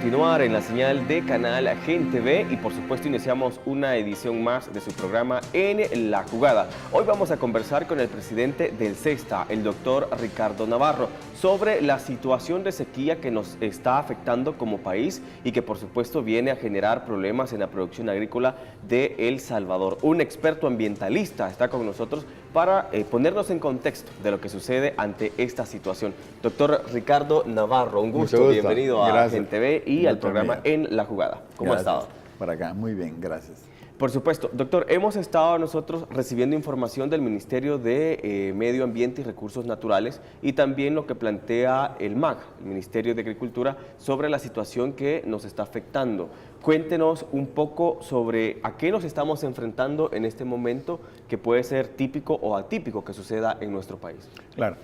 continuar en la señal de Canal Gente V y por supuesto iniciamos una edición más de su programa En la Jugada. Hoy vamos a conversar con el presidente del CESTA, el doctor Ricardo Navarro, sobre la situación de sequía que nos está afectando como país y que por supuesto viene a generar problemas en la producción agrícola de El Salvador. Un experto ambientalista está con nosotros para ponernos en contexto de lo que sucede ante esta situación. Doctor Ricardo Navarro, un gusto, bienvenido a Gente V y al programa En la Jugada. ¿Cómo ha estado? Por acá, muy bien, gracias. Por supuesto. Doctor, hemos estado nosotros recibiendo información del Ministerio de Medio Ambiente y Recursos Naturales y también lo que plantea el MAG, el Ministerio de Agricultura, sobre la situación que nos está afectando. Cuéntenos un poco sobre a qué nos estamos enfrentando en este momento que puede ser típico o atípico que suceda en nuestro país. Claro.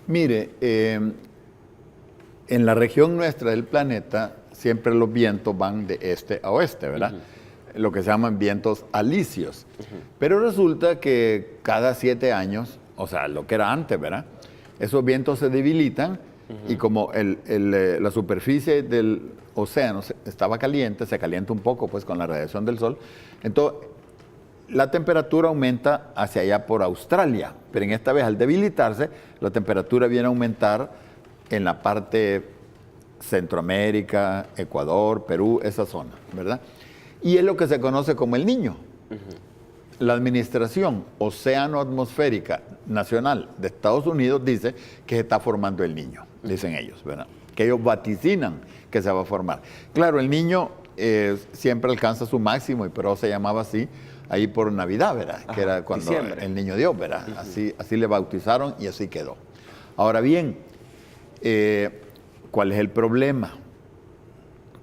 Mire, en la región nuestra del planeta siempre los vientos van de este a oeste, ¿verdad? Lo que se llaman vientos alisios. Pero resulta que cada 7 años, o sea, lo que era antes, ¿verdad? Esos vientos se debilitan y como la superficie del océano estaba caliente, se calienta un poco pues con la radiación del sol, entonces la temperatura aumenta hacia allá por Australia, pero en esta vez al debilitarse, la temperatura viene a aumentar en la parte Centroamérica, Ecuador, Perú, esa zona, ¿verdad? Y es lo que se conoce como el Niño. La Administración Oceano-Atmosférica Nacional de Estados Unidos dice que se está formando el Niño, dicen ellos, ¿verdad? Que ellos vaticinan que se va a formar. Claro, el Niño siempre alcanza su máximo, pero se llamaba así ahí por Navidad, ¿verdad? Que era cuando diciembre. El Niño Dios, ¿verdad? Así le bautizaron y así quedó. Ahora bien, ¿cuál es el problema?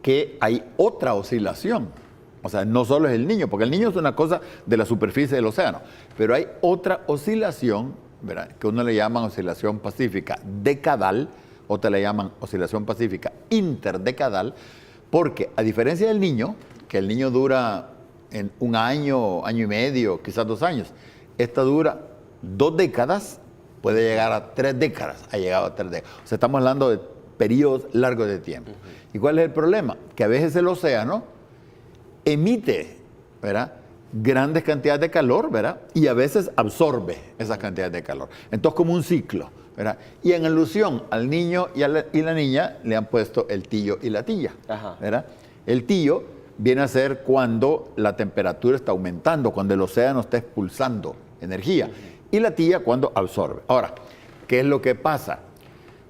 Que hay otra oscilación. O sea, no solo es el Niño, porque el Niño es una cosa de la superficie del océano, pero hay otra oscilación, ¿verdad? Que uno le llaman oscilación pacífica decadal, otra le llaman oscilación pacífica interdecadal, porque a diferencia del Niño, que el Niño dura en 1 año, año y medio, quizás 2 años, esta dura 2 décadas, puede llegar a 3 décadas, ha llegado a 3 décadas. O sea, estamos hablando de periodos largos de tiempo. ¿Y cuál es el problema? Que a veces el océano emite, ¿verdad?, grandes cantidades de calor, ¿verdad?, y a veces absorbe esas cantidades de calor. Entonces, como un ciclo, ¿verdad? Y en alusión al niño y la niña le han puesto el tillo y la tilla, ¿verdad? El tillo viene a ser cuando la temperatura está aumentando, cuando el océano está expulsando energía, y la tilla cuando absorbe. Ahora, ¿qué es lo que pasa?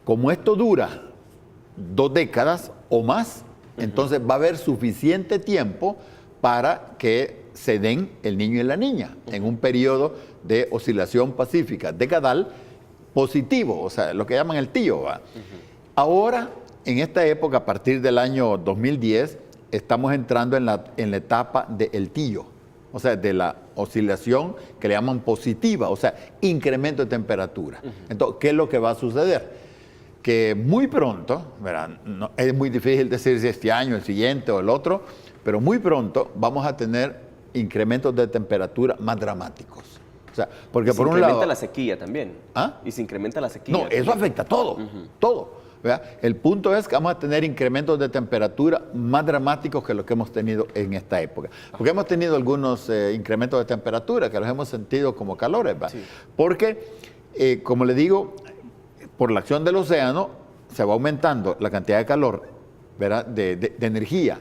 Como esto dura 2 décadas o más, entonces va a haber suficiente tiempo para que se den el niño y la niña en un periodo de oscilación pacífica decadal positivo, o sea, lo que llaman el tío. Ahora, en esta época, a partir del año 2010, estamos entrando en la etapa del tío, o sea, de la oscilación que le llaman positiva, o sea, incremento de temperatura. Entonces, ¿qué es lo que va a suceder? Que muy pronto, ¿verdad? No, es muy difícil decir si este año, el siguiente o el otro, pero muy pronto vamos a tener incrementos de temperatura más dramáticos. O sea, porque por un lado... Se incrementa la sequía también. ¿Ah? Y se incrementa la sequía. No, eso afecta a todo, todo. ¿Verdad? El punto es que vamos a tener incrementos de temperatura más dramáticos que lo que hemos tenido en esta época. Porque hemos tenido algunos incrementos de temperatura que los hemos sentido como calores, ¿verdad? Sí. Porque, como le digo, por la acción del océano se va aumentando la cantidad de calor, ¿verdad?, de energía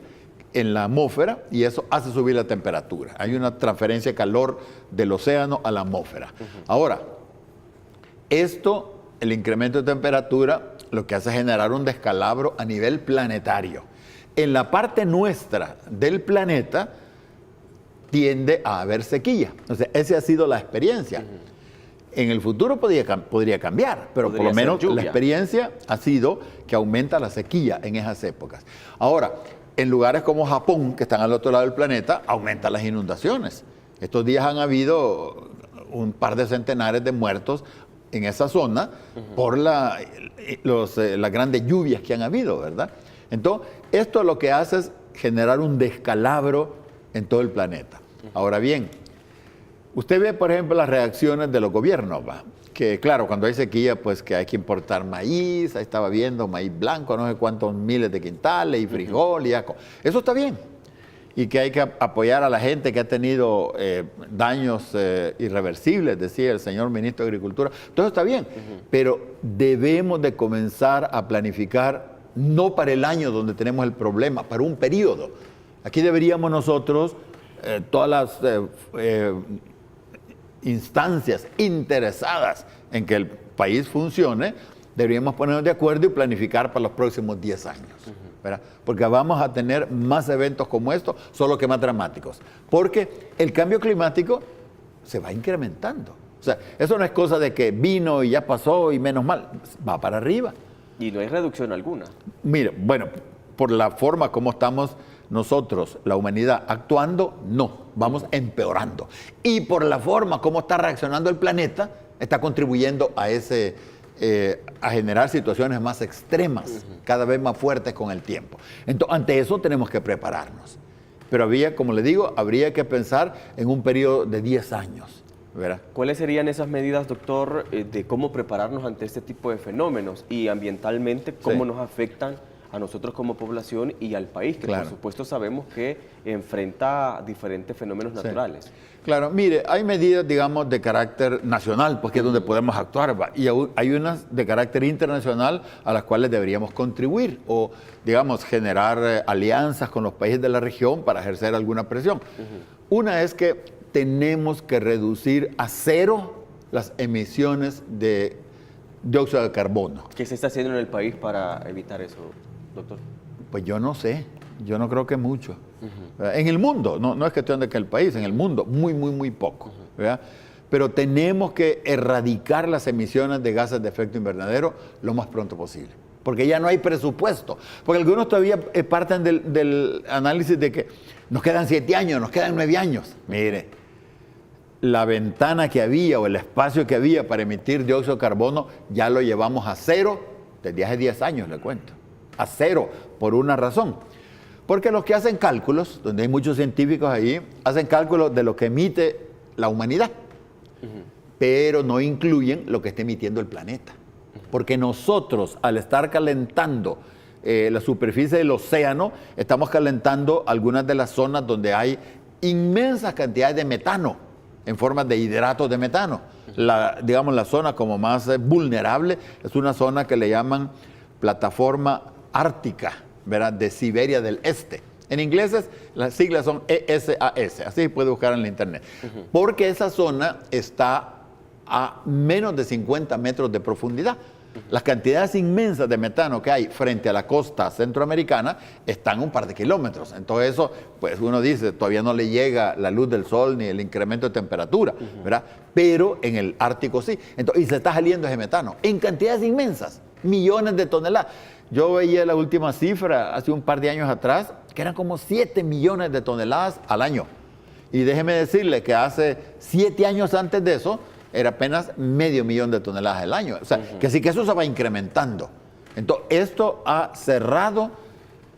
en la atmósfera y eso hace subir la temperatura. Hay una transferencia de calor del océano a la atmósfera. Ahora, el incremento de temperatura, lo que hace es generar un descalabro a nivel planetario. En la parte nuestra del planeta tiende a haber sequía. O sea, esa ha sido la experiencia. En el futuro podría cambiar, pero por lo menos la experiencia ha sido que aumenta la sequía en esas épocas. Ahora, en lugares como Japón, que están al otro lado del planeta, aumentan las inundaciones. Estos días han habido un par de centenares de muertos en esa zona por las grandes lluvias que han habido, ¿verdad? Entonces, esto lo que hace es generar un descalabro en todo el planeta. Ahora bien, Usted ve, por ejemplo, las reacciones de los gobiernos, ¿va? Que claro, cuando hay sequía, pues que hay que importar maíz, ahí estaba viendo maíz blanco, no sé cuántos miles de quintales, y frijol, y aco. Eso está bien. Y que hay que apoyar a la gente que ha tenido daños irreversibles, decía el señor ministro de Agricultura. Todo está bien, pero debemos de comenzar a planificar no para el año donde tenemos el problema, para un periodo. Aquí deberíamos nosotros, todas las instancias interesadas en que el país funcione, deberíamos ponernos de acuerdo y planificar para los próximos 10 años. ¿Verdad? Porque vamos a tener más eventos como estos, solo que más dramáticos. Porque el cambio climático se va incrementando. O sea, eso no es cosa de que vino y ya pasó y menos mal, va para arriba. Y no hay reducción alguna. Mire, bueno, por la forma como estamos nosotros, la humanidad, actuando, no, vamos empeorando. Y por la forma como está reaccionando el planeta, está contribuyendo a a generar situaciones más extremas, cada vez más fuertes con el tiempo. Entonces, ante eso tenemos que prepararnos. Pero como le digo, habría que pensar en un periodo de 10 años. ¿Verdad? ¿Cuáles serían esas medidas, doctor, de cómo prepararnos ante este tipo de fenómenos y ambientalmente cómo nos afectan a nosotros como población y al país, que por supuesto sabemos que enfrenta diferentes fenómenos naturales? Claro, mire, hay medidas, digamos, de carácter nacional, pues que es donde podemos actuar, ¿va? Y hay unas de carácter internacional a las cuales deberíamos contribuir o, digamos, generar alianzas con los países de la región para ejercer alguna presión. Una es que tenemos que reducir a cero las emisiones de dióxido de carbono. ¿Qué se está haciendo en el país para evitar eso, doctor? Pues yo no sé, yo no creo que mucho. En el mundo, no es cuestión de que el país, en el mundo, muy poco. ¿Verdad? Pero tenemos que erradicar las emisiones de gases de efecto invernadero lo más pronto posible. Porque ya no hay presupuesto. Porque algunos todavía parten del análisis de que nos quedan 7 años, nos quedan 9 años. Mire, la ventana que había o el espacio que había para emitir dióxido de carbono ya lo llevamos a cero desde hace 10 años, le cuento. A cero, por una razón. Porque los que hacen cálculos, donde hay muchos científicos ahí, hacen cálculos de lo que emite la humanidad, pero no incluyen lo que está emitiendo el planeta. Porque nosotros, al estar calentando la superficie del océano, estamos calentando algunas de las zonas donde hay inmensas cantidades de metano, en forma de hidratos de metano. Digamos, la zona como más vulnerable es una zona que le llaman plataforma ártica, ¿verdad? De Siberia del Este. En inglés las siglas son ESAS, así puede buscar en la internet. Porque esa zona está a menos de 50 metros de profundidad. Las cantidades inmensas de metano que hay frente a la costa centroamericana están un par de kilómetros. Entonces eso, pues uno dice, todavía no le llega la luz del sol ni el incremento de temperatura, ¿verdad? Pero en el Ártico sí. Entonces, y se está saliendo ese metano en cantidades inmensas, millones de toneladas. Yo veía la última cifra hace un par de años atrás, que eran como 7 millones de toneladas al año. Y déjeme decirle que hace 7 años antes de eso, era apenas 500,000 de toneladas al año. O sea, que sí que eso se va incrementando. Entonces, esto ha cerrado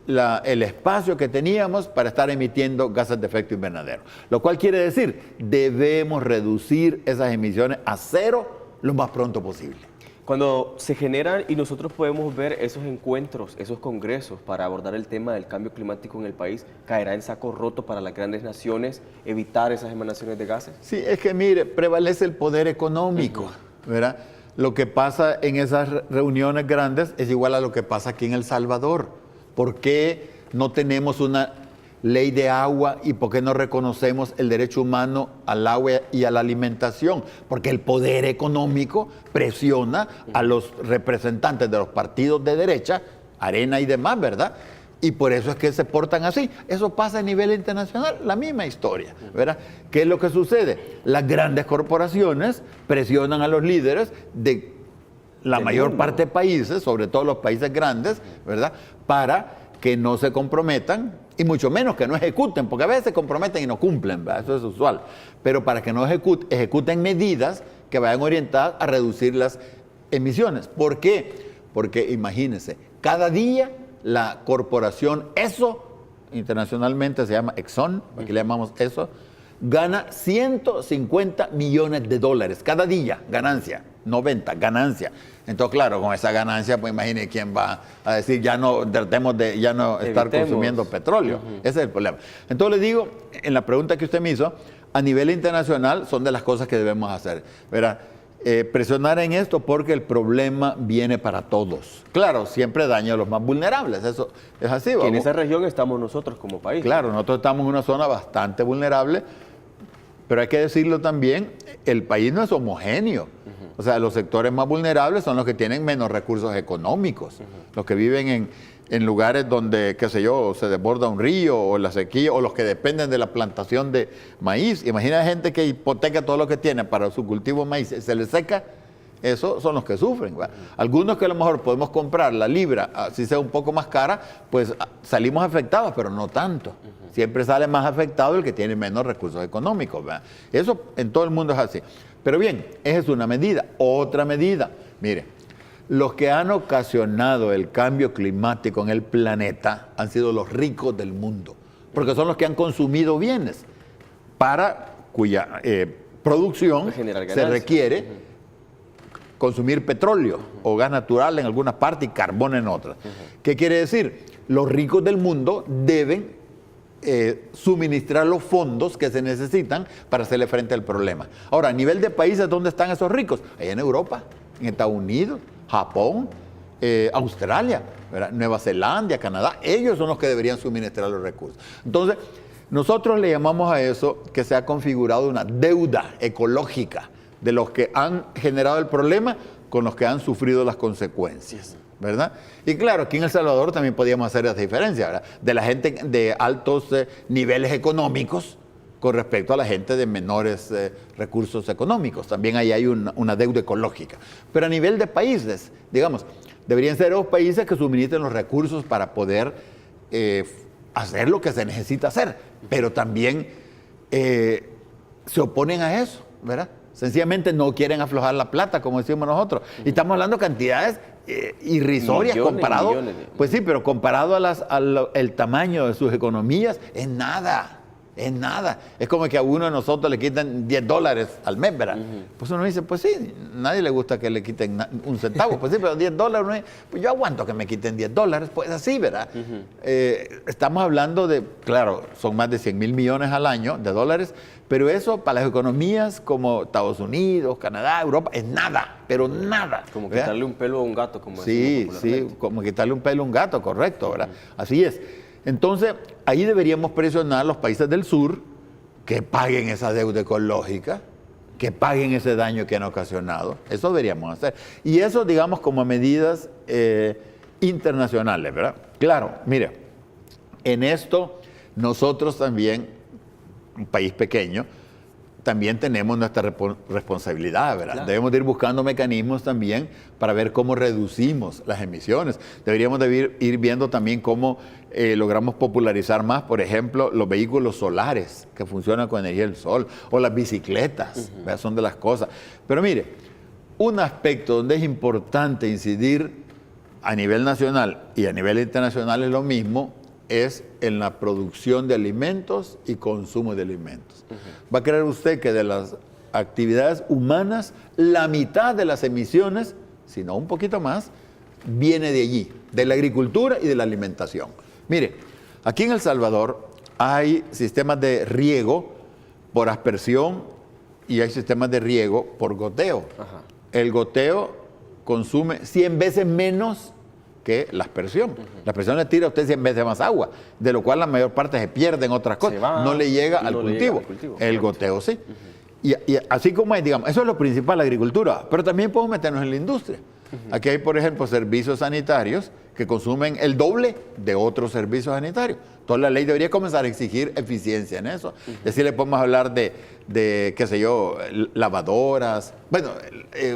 el espacio que teníamos para estar emitiendo gases de efecto invernadero. Lo cual quiere decir, debemos reducir esas emisiones a cero lo más pronto posible. Cuando se generan y nosotros podemos ver esos encuentros, esos congresos para abordar el tema del cambio climático en el país, ¿caerá en saco roto para las grandes naciones evitar esas emanaciones de gases? Sí, es que mire, prevalece el poder económico, ¿verdad? Lo que pasa en esas reuniones grandes es igual a lo que pasa aquí en El Salvador. ¿Por qué no tenemos una ley de agua y por qué no reconocemos el derecho humano al agua y a la alimentación? Porque el poder económico presiona a los representantes de los partidos de derecha, Arena y demás, ¿verdad? Y por eso es que se portan así. Eso pasa a nivel internacional, la misma historia, ¿verdad? ¿Qué es lo que sucede? Las grandes corporaciones presionan a los líderes de la mayor parte de países, sobre todo los países grandes, ¿verdad? Para que no se comprometan, y mucho menos que no ejecuten, porque a veces se comprometen y no cumplen, ¿verdad? Eso es usual. Pero para que no ejecuten medidas que vayan orientadas a reducir las emisiones. ¿Por qué? Porque imagínense, cada día la corporación ESSO, internacionalmente se llama Exxon, aquí le llamamos ESSO, gana 150 millones de dólares cada día, ganancia, 90, ganancia. Entonces, claro, con esa ganancia, pues imagine quién va a decir, ya no tratemos de ya no estar consumiendo petróleo. Ese es el problema. Entonces, le digo, en la pregunta que usted me hizo, a nivel internacional son de las cosas que debemos hacer, ¿verdad? Presionar en esto porque el problema viene para todos. Claro, siempre daña a los más vulnerables, eso es así. Y en esa región estamos nosotros como país. Claro, nosotros estamos en una zona bastante vulnerable, pero hay que decirlo también, el país no es homogéneo. O sea, los sectores más vulnerables son los que tienen menos recursos económicos, los que viven en lugares donde, qué sé yo, se desborda un río o la sequía, o los que dependen de la plantación de maíz. Imagina gente que hipoteca todo lo que tiene para su cultivo de maíz, se le seca, esos son los que sufren. Algunos que a lo mejor podemos comprar la libra, si sea un poco más cara, pues salimos afectados, pero no tanto. Siempre sale más afectado el que tiene menos recursos económicos, ¿verdad? Eso en todo el mundo es así. Pero bien, esa es una medida. Otra medida, mire, los que han ocasionado el cambio climático en el planeta han sido los ricos del mundo, porque son los que han consumido bienes para cuya producción se requiere consumir petróleo o gas natural en algunas partes y carbón en otras. ¿Qué quiere decir? Los ricos del mundo deben suministrar los fondos que se necesitan para hacerle frente al problema. Ahora, a nivel de países, ¿dónde están esos ricos? Allá en Europa, en Estados Unidos, Japón, Australia, ¿verdad? Nueva Zelanda, Canadá. Ellos son los que deberían suministrar los recursos. Entonces, nosotros le llamamos a eso que se ha configurado una deuda ecológica de los que han generado el problema con los que han sufrido las consecuencias, ¿verdad? Y claro, aquí en El Salvador también podíamos hacer esa diferencia, ¿verdad? De la gente de altos niveles económicos con respecto a la gente de menores recursos económicos. También ahí hay una deuda ecológica. Pero a nivel de países, digamos, deberían ser los países que suministren los recursos para poder hacer lo que se necesita hacer, pero también se oponen a eso, ¿verdad? Sencillamente no quieren aflojar la plata, como decimos nosotros. Y estamos hablando de cantidades irrisorias comparado, pues sí, pero comparado al tamaño de sus economías, es nada. Es nada. Es como que a uno de nosotros le quiten $10 al mes, ¿verdad? Pues uno dice, pues sí, nadie le gusta que le quiten un centavo. Pues sí, pero $10, uno dice, pues yo aguanto que me quiten $10, pues así, ¿verdad? Estamos hablando de, claro, son más de 100,000 millones al año de dólares, pero eso para las economías como Estados Unidos, Canadá, Europa, es nada, pero nada. Como ¿verdad? quitarle un pelo a un gato, como sí, como quitarle un pelo a un gato, correcto, ¿verdad? Así es. Entonces, ahí deberíamos presionar a los países del sur que paguen esa deuda ecológica, que paguen ese daño que han ocasionado. Eso deberíamos hacer. Y eso, digamos, como medidas internacionales, ¿verdad? Claro, mire, en esto nosotros también, un país pequeño, también tenemos nuestra responsabilidad, ¿verdad? Claro. Debemos de ir buscando mecanismos también para ver cómo reducimos las emisiones. Deberíamos de ir viendo también cómo logramos popularizar más, por ejemplo, los vehículos solares que funcionan con energía del sol, o las bicicletas, ¿verdad? Son de las cosas. Pero mire, un aspecto donde es importante incidir a nivel nacional y a nivel internacional es lo mismo, es en la producción de alimentos y consumo de alimentos. ¿Va a creer usted que de las actividades humanas, la mitad de las emisiones, si no un poquito más, viene de allí, de la agricultura y de la alimentación? Mire, aquí en El Salvador hay sistemas de riego por aspersión y hay sistemas de riego por goteo. El goteo consume 100 veces menos que la aspersión. La aspersión le tira a usted 100 veces más agua, de lo cual la mayor parte se pierde en otras cosas. No le llega al cultivo. El goteo sí. Y así como hay, digamos, eso es lo principal, la agricultura, pero también podemos meternos en la industria. Aquí hay, por ejemplo, servicios sanitarios que consumen el doble de otros servicios sanitarios. Entonces la ley debería comenzar a exigir eficiencia en eso. Es decir, le podemos hablar de qué sé yo, lavadoras. Bueno,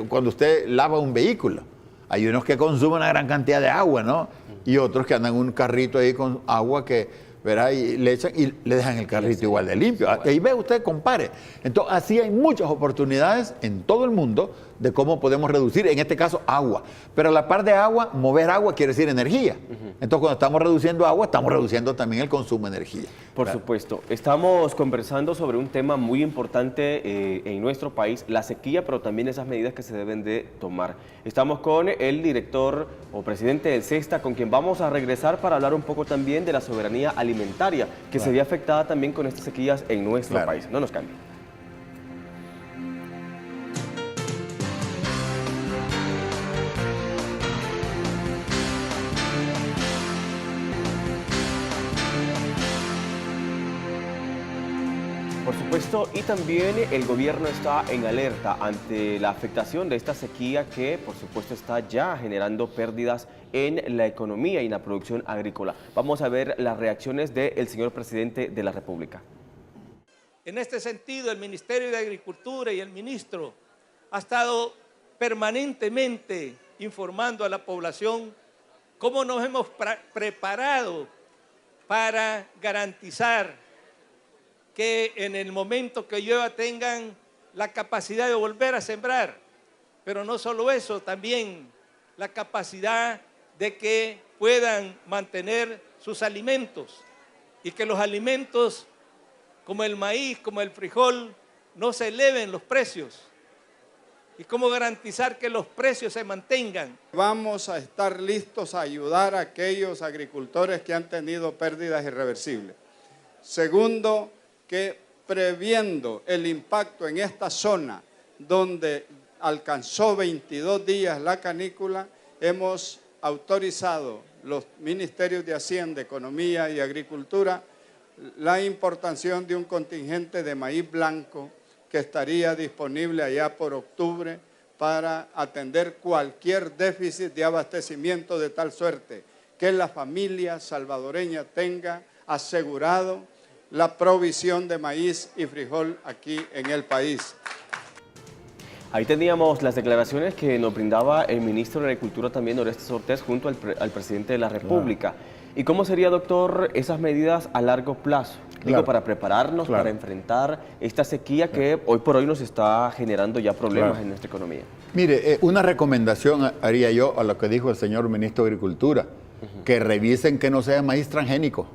cuando usted lava un vehículo, hay unos que consumen una gran cantidad de agua, ¿no? Y otros que andan en un carrito ahí con agua que, ¿verdad? Y le echan y le dejan el carrito igual de limpio. Ahí ve usted, compare. Entonces, así hay muchas oportunidades en todo el mundo de cómo podemos reducir, en este caso, agua. Pero a la par de agua, mover agua quiere decir energía. Entonces, cuando estamos reduciendo agua, estamos reduciendo también el consumo de energía. Por supuesto. Estamos conversando sobre un tema muy importante en nuestro país, la sequía, pero también esas medidas que se deben de tomar. Estamos con el director o presidente del SESTA, con quien vamos a regresar para hablar un poco también de la soberanía alimentaria, que se ve afectada también con estas sequías en nuestro país. No nos cambien. Por supuesto, y también el gobierno está en alerta ante la afectación de esta sequía que, por supuesto, está ya generando pérdidas en la economía y en la producción agrícola. Vamos a ver las reacciones del señor presidente de la República. En este sentido, el Ministerio de Agricultura y el ministro ha estado permanentemente informando a la población cómo nos hemos preparado para garantizar que en el momento que llueva tengan la capacidad de volver a sembrar. Pero no solo eso, también la capacidad de que puedan mantener sus alimentos y que los alimentos como el maíz, como el frijol, no se eleven los precios. Y cómo garantizar que los precios se mantengan. Vamos a estar listos a ayudar a aquellos agricultores que han tenido pérdidas irreversibles. Segundo, que previendo el impacto en esta zona donde alcanzó 22 días la canícula, hemos autorizado los ministerios de Hacienda, Economía y Agricultura la importación de un contingente de maíz blanco que estaría disponible allá por octubre para atender cualquier déficit de abastecimiento, de tal suerte que la familia salvadoreña tenga asegurado la provisión de maíz y frijol aquí en el país. Ahí teníamos las declaraciones que nos brindaba el ministro de Agricultura también, Orestes Ortiz, junto al presidente de la República. ¿Y cómo sería, doctor, esas medidas a largo plazo? Digo, para prepararnos, para enfrentar esta sequía que hoy por hoy nos está generando ya problemas en nuestra economía. Mire, una recomendación haría yo a lo que dijo el señor ministro de Agricultura, que revisen que no sea maíz transgénico.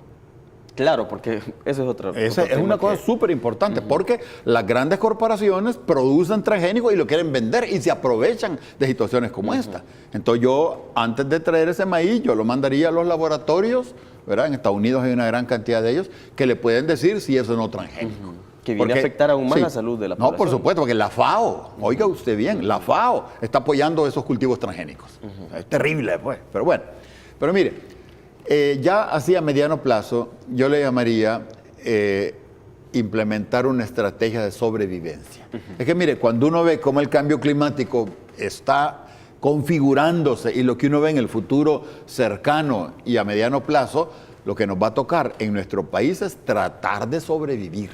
Claro, porque eso es otro Esa es una cosa súper importante, porque las grandes corporaciones producen transgénicos y lo quieren vender y se aprovechan de situaciones como esta. Entonces yo, antes de traer ese maíz, yo lo mandaría a los laboratorios, ¿verdad? En Estados Unidos hay una gran cantidad de ellos que le pueden decir si eso no es transgénico. Que viene a afectar aún más la salud de la población. No, por supuesto, porque la FAO, oiga usted bien, la FAO está apoyando esos cultivos transgénicos. Es terrible, pues, pero bueno. Pero mire, ya así a mediano plazo, yo le llamaría implementar una estrategia de sobrevivencia. Es que mire, cuando uno ve cómo el cambio climático está configurándose y lo que uno ve en el futuro cercano y a mediano plazo, lo que nos va a tocar en nuestro país es tratar de sobrevivir.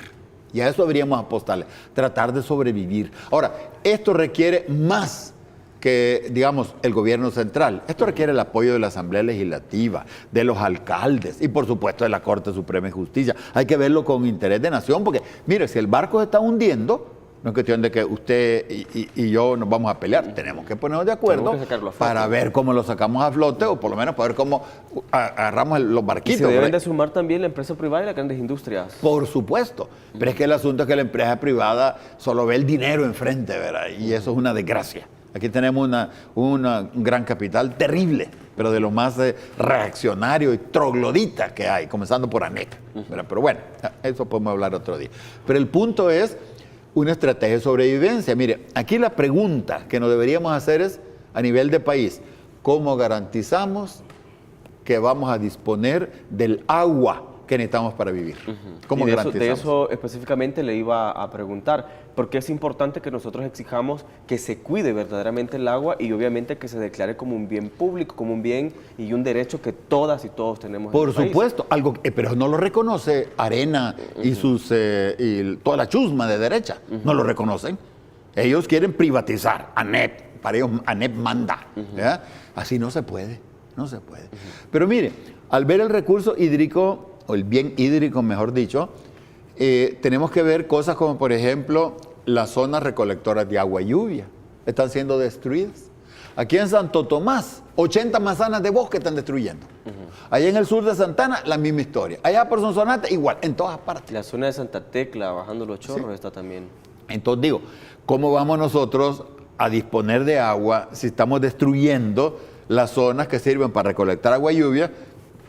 Y a eso deberíamos apostarle, tratar de sobrevivir. Ahora, esto requiere más que, digamos, el gobierno central. Esto requiere el apoyo de la Asamblea Legislativa, de los alcaldes y, por supuesto, de la Corte Suprema de Justicia. Hay que verlo con interés de nación porque, mire, si el barco se está hundiendo, no es cuestión de que usted y yo nos vamos a pelear. Tenemos que ponernos de acuerdo para ver cómo lo sacamos a flote o por lo menos para ver cómo agarramos los barquitos. Y se deben de sumar también la empresa privada y las grandes industrias. Por supuesto. Pero es que el asunto es que la empresa privada solo ve el dinero enfrente, ¿verdad? Y eso es una desgracia. Aquí tenemos un gran capital terrible, pero de lo más reaccionario y troglodita que hay, comenzando por ANEP. Pero bueno, eso podemos hablar otro día. Pero el punto es una estrategia de sobrevivencia. Mire, aquí la pregunta que nos deberíamos hacer es, a nivel de país, ¿cómo garantizamos que vamos a disponer del agua que necesitamos para vivir? ¿Cómo garantizamos? De eso específicamente le iba a preguntar, porque es importante que nosotros exijamos que se cuide verdaderamente el agua y obviamente que se declare como un bien público, como un bien y un derecho que todas y todos tenemos en el país. Por supuesto, algo, pero no lo reconoce Arena y y toda la chusma de derecha, no lo reconocen. Ellos quieren privatizar, ANEP, para ellos ANEP manda. Así no se puede, no se puede. Pero mire, al ver el recurso hídrico, o el bien hídrico, mejor dicho, tenemos que ver cosas como, por ejemplo, las zonas recolectoras de agua y lluvia. están siendo destruidas. Aquí en Santo Tomás, 80 manzanas de bosque están destruyendo. Allá en el sur de Santana, la misma historia. Allá por Sonsonate, igual, en todas partes. La zona de Santa Tecla, bajando los chorros, está también. Entonces digo, ¿cómo vamos nosotros a disponer de agua si estamos destruyendo las zonas que sirven para recolectar agua y lluvia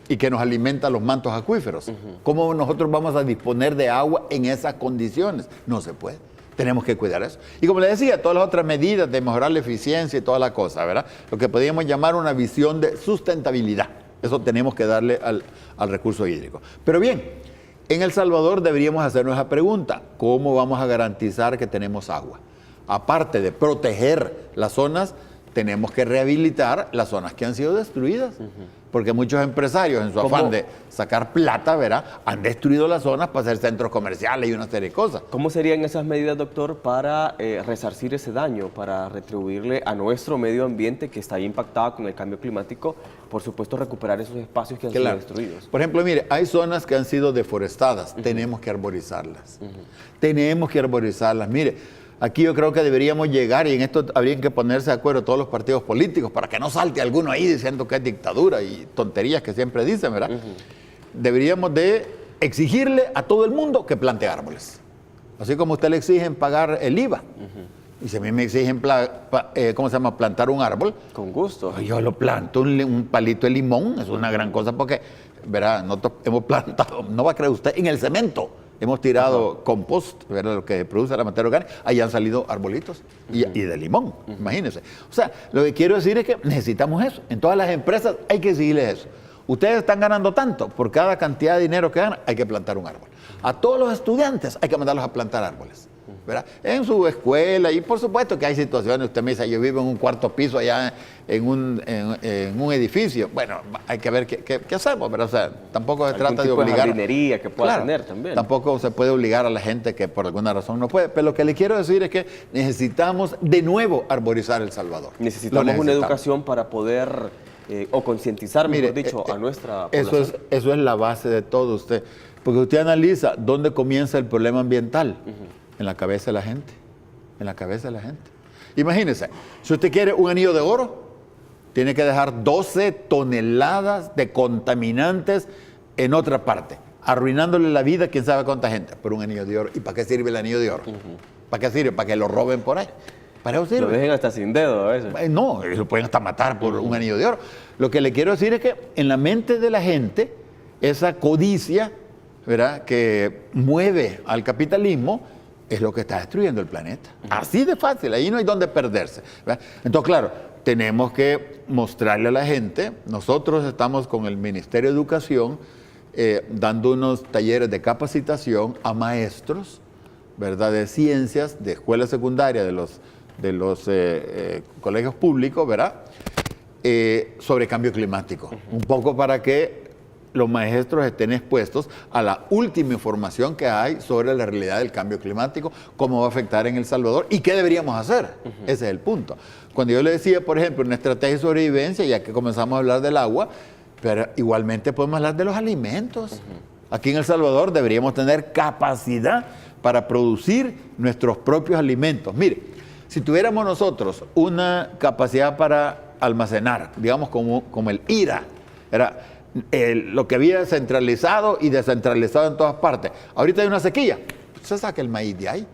y que nos alimentan los mantos acuíferos? ¿Cómo nosotros vamos a disponer de agua en esas condiciones? No se puede. Tenemos que cuidar eso. Y como le decía, todas las otras medidas de mejorar la eficiencia y toda la cosa, ¿verdad? Lo que podríamos llamar una visión de sustentabilidad. Eso tenemos que darle al recurso hídrico. Pero bien, en El Salvador deberíamos hacernos la pregunta, ¿cómo vamos a garantizar que tenemos agua? Aparte de proteger las zonas, tenemos que rehabilitar las zonas que han sido destruidas. Porque muchos empresarios, en su afán de sacar plata, ¿verdad?, han destruido las zonas para hacer centros comerciales y una serie de cosas. ¿Cómo serían esas medidas, doctor, para resarcir ese daño, para retribuirle a nuestro medio ambiente que está impactado con el cambio climático, por supuesto, recuperar esos espacios que han sido destruidos? Por ejemplo, mire, hay zonas que han sido deforestadas, tenemos que arborizarlas. Tenemos que arborizarlas. Mire, aquí yo creo que deberíamos llegar, y en esto habrían que ponerse de acuerdo todos los partidos políticos, para que no salte alguno ahí diciendo que es dictadura y tonterías que siempre dicen, ¿verdad? Deberíamos de exigirle a todo el mundo que plante árboles. Así como usted le exigen pagar el IVA. Y si a mí me exigen, plantar un árbol. Con gusto. Pues yo lo planto, un palito de limón, es una gran cosa porque, verá, nosotros hemos plantado, no va a creer usted, en el cemento. Hemos tirado compost, ¿verdad?, lo que produce la materia orgánica, ahí han salido arbolitos y de limón, imagínense. O sea, lo que quiero decir es que necesitamos eso. En todas las empresas hay que exigirles eso. Ustedes están ganando tanto, por cada cantidad de dinero que ganan, hay que plantar un árbol. A todos los estudiantes hay que mandarlos a plantar árboles, ¿verdad? En su escuela, y por supuesto que hay situaciones, usted me dice, yo vivo en un cuarto piso allá en un edificio. Bueno, hay que ver qué hacemos, ¿verdad? O sea, tampoco se trata de obligar. Jardinería que pueda tener también. Tampoco se puede obligar a la gente que por alguna razón no puede. Pero lo que le quiero decir es que necesitamos de nuevo arborizar El Salvador. Necesitamos una educación para poder, o concientizar, mejor dicho, a nuestra población. Eso es la base de todo usted. Porque usted analiza dónde comienza el problema ambiental. En la cabeza de la gente. En la cabeza de la gente. Imagínese, si usted quiere un anillo de oro, tiene que dejar 12 toneladas de contaminantes en otra parte, arruinándole la vida a quién sabe cuánta gente por un anillo de oro. ¿Y para qué sirve el anillo de oro? ¿Para qué sirve? ¿Para que lo roben por ahí? Para eso sirve. Lo dejen hasta sin dedo a veces. No, lo pueden hasta matar por un anillo de oro. Lo que le quiero decir es que en la mente de la gente, esa codicia, ¿verdad?, que mueve al capitalismo, es lo que está destruyendo el planeta. Así de fácil, ahí no hay donde perderse, ¿verdad? Entonces, claro, tenemos que mostrarle a la gente. Nosotros estamos con el Ministerio de Educación dando unos talleres de capacitación a maestros, ¿verdad?, de ciencias, de escuela secundaria, de los colegios públicos, ¿verdad?, sobre cambio climático. Un poco para que los maestros estén expuestos a la última información que hay sobre la realidad del cambio climático, cómo va a afectar en El Salvador y qué deberíamos hacer. Ese es el punto. Cuando yo le decía, por ejemplo, una estrategia de sobrevivencia, ya que comenzamos a hablar del agua, pero igualmente podemos hablar de los alimentos. Aquí en El Salvador deberíamos tener capacidad para producir nuestros propios alimentos. Mire, si tuviéramos nosotros una capacidad para almacenar, digamos como el IRA, era lo que había centralizado y descentralizado en todas partes. Ahorita hay una sequía, se saca el maíz de ahí.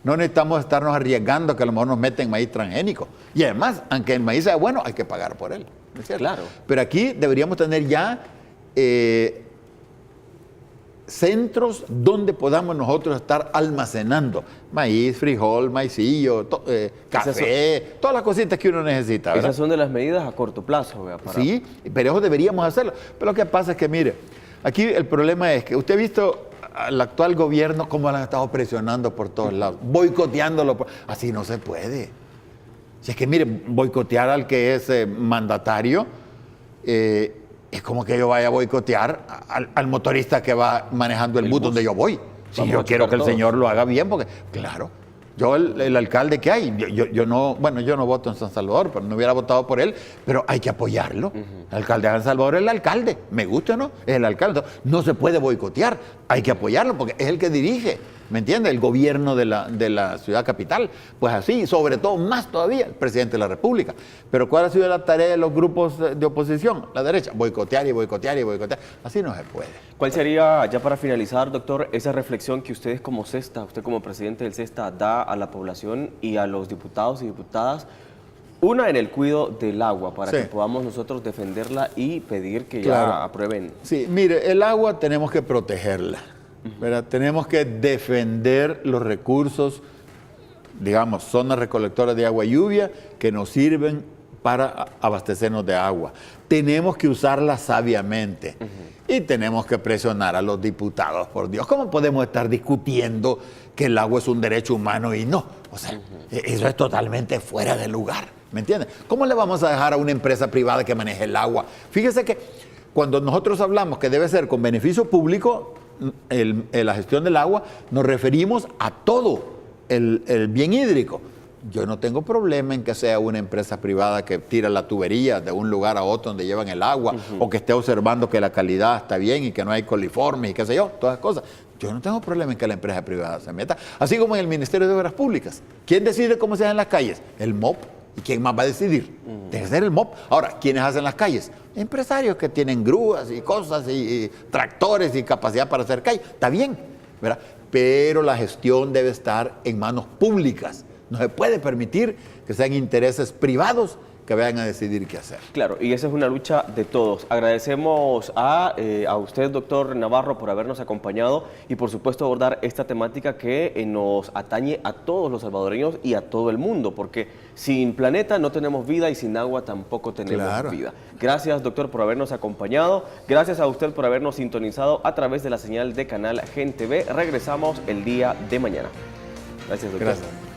No necesitamos estarnos arriesgando que a lo mejor nos meten maíz transgénico. Y además, aunque el maíz sea bueno, hay que pagar por él, ¿no es cierto? Claro. Pero aquí deberíamos tener ya centros donde podamos nosotros estar almacenando maíz, frijol, maicillo, café, todas las cositas que uno necesita, ¿verdad? Esas son de las medidas a corto plazo, ¿verdad? Sí, pero eso deberíamos hacerlo. Pero lo que pasa es que, mire, aquí el problema es que usted ha visto al actual gobierno cómo lo han estado presionando por todos lados, boicoteándolo. Así no se puede. Si es que, mire, boicotear al que es mandatario, es como que yo vaya a boicotear al motorista que va manejando el bus donde yo voy. Si yo quiero que el señor lo haga bien, porque, claro, yo el alcalde que hay, yo no voto en San Salvador, pero no hubiera votado por él, pero hay que apoyarlo. El alcalde de San Salvador es el alcalde, me guste o no, es el alcalde. No se puede boicotear, hay que apoyarlo porque es el que dirige ¿me entiende? El gobierno de la ciudad capital. Pues así, sobre todo, más todavía, el presidente de la República. Pero ¿cuál ha sido la tarea de los grupos de oposición? La derecha, boicotear y boicotear y boicotear. Así no se puede. ¿Cuál sería, ya para finalizar, doctor, esa reflexión que ustedes como CESTA, usted como presidente del CESTA, da a la población y a los diputados y diputadas? Una, en el cuidado del agua, para que podamos nosotros defenderla y pedir que ya aprueben. Sí, mire, el agua tenemos que protegerla, ¿verdad? Tenemos que defender los recursos, digamos, zonas recolectoras de agua y lluvia que nos sirven para abastecernos de agua. Tenemos que usarla sabiamente y tenemos que presionar a los diputados, por Dios. ¿Cómo podemos estar discutiendo que el agua es un derecho humano y no? O sea, eso es totalmente fuera de lugar. ¿Me entiendes? ¿Cómo le vamos a dejar a una empresa privada que maneje el agua? Fíjese que cuando nosotros hablamos que debe ser con beneficio público la gestión del agua, nos referimos a todo el bien hídrico. Yo no tengo problema en que sea una empresa privada que tira la tubería de un lugar a otro donde llevan el agua, o que esté observando que la calidad está bien y que no hay coliformes y qué sé yo, todas esas cosas. Yo no tengo problema en que la empresa privada se meta. Así como en el Ministerio de Obras Públicas. ¿Quién decide cómo se hacen las calles? El MOP. ¿Y quién más va a decidir? Tiene que ser el MOP. Ahora, ¿quiénes hacen las calles? Empresarios que tienen grúas y cosas y tractores y capacidad para hacer calles. Está bien, ¿verdad? Pero la gestión debe estar en manos públicas. No se puede permitir que sean intereses privados que vayan a decidir qué hacer. Claro, y esa es una lucha de todos. Agradecemos a usted, doctor Navarro, por habernos acompañado y por supuesto abordar esta temática que nos atañe a todos los salvadoreños y a todo el mundo, porque sin planeta no tenemos vida y sin agua tampoco tenemos vida. Gracias, doctor, por habernos acompañado. Gracias a usted por habernos sintonizado a través de la señal de Canal Gen TV. Regresamos el día de mañana. Gracias, doctor. Gracias.